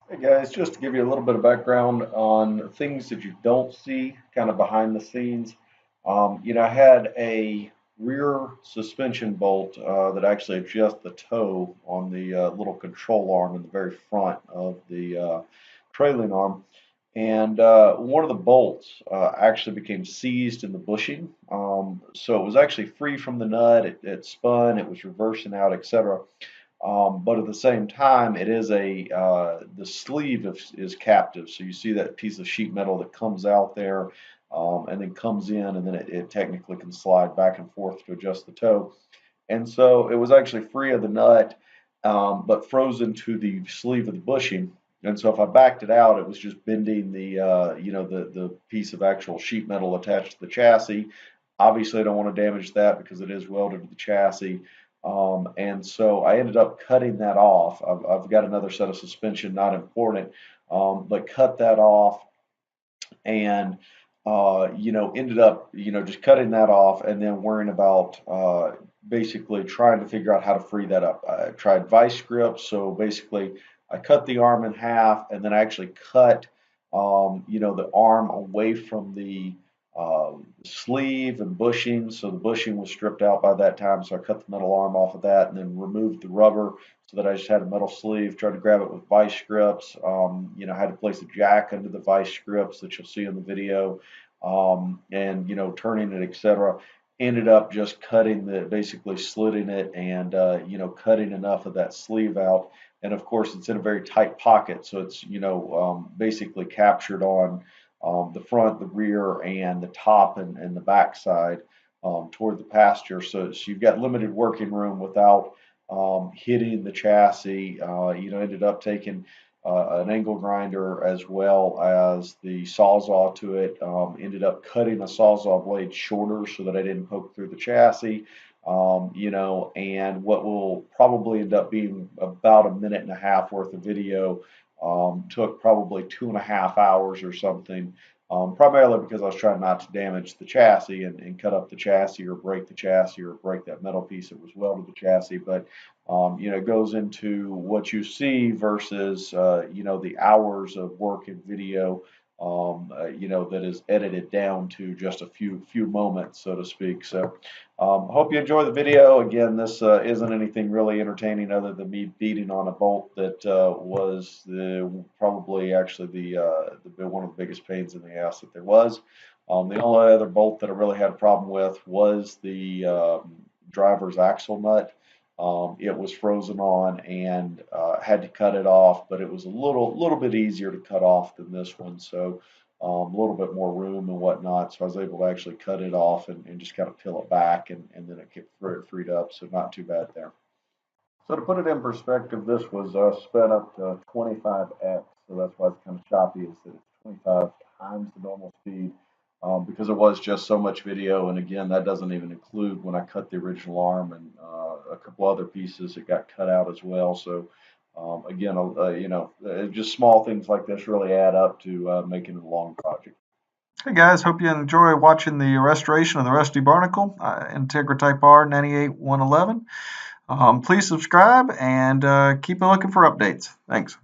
Hey guys, just to give you a little bit of background on things that you don't see kind of behind the scenes. I had a rear suspension bolt that actually adjusts the toe on the little control arm in the very front of the trailing arm. And one of the bolts actually became seized in the bushing. So it was actually free from the nut, it spun, it was reversing out, etc. But at the same time, it is the sleeve is captive. So you see that piece of sheet metal that comes out there and then comes in, and then it technically can slide back and forth to adjust the toe. And so it was actually free of the nut, but frozen to the sleeve of the bushing. And so if I backed it out, it was just bending the piece of actual sheet metal attached to the chassis. Obviously, I don't want to damage that because it is welded to the chassis. And so I ended up cutting that off. I've got another set of suspension, not important, but cut that off and ended up just cutting that off and then worrying about basically trying to figure out how to free that up. I tried vice grips, so basically I cut the arm in half and then I actually cut the arm away from the sleeve and bushing. So the bushing was stripped out by that time, so I cut the metal arm off of that and then removed the rubber so that I just had a metal sleeve. Tried to grab it with vice grips. I had to place a jack under the vice grips that you'll see in the video, and turning it, etc. Ended up just basically slitting it and cutting enough of that sleeve out. And of course, it's in a very tight pocket, so it's basically captured on the front, the rear, and the top and the back side toward the passenger. So you've got limited working room without hitting the chassis. Ended up taking an angle grinder as well as the sawzall to it. Ended up cutting a sawzall blade shorter so that I didn't poke through the chassis. And what will probably end up being about a minute and a half worth of video took probably 2.5 hours or something. Primarily because I was trying not to damage the chassis and cut up the chassis or break the chassis or break that metal piece that was welded to the chassis. But it goes into what you see versus the hours of work and video that is edited down to just a few moments, so to speak. So hope you enjoy the video. Again, this isn't anything really entertaining other than me beating on a bolt that was probably actually one of the biggest pains in the ass that there was. The only other bolt that I really had a problem with was the driver's axle nut. It was frozen on and had to cut it off, but it was a little bit easier to cut off than this one. So a little bit more room and whatnot. So I was able to actually cut it off and just kind of peel it back and then it get freed up. So not too bad there. So to put it in perspective, this was sped up to 25x. So that's why it's kind of choppy, is that it's 25 times the normal speed because it was just so much video. And again, that doesn't even include when I cut the original arm and a couple other pieces that got cut out as well. So again, just small things like this really add up to making it a long project. Hey guys, hope you enjoy watching the restoration of the rusty Barnacle, Integra Type R 98111. Please subscribe and keep looking for updates. Thanks.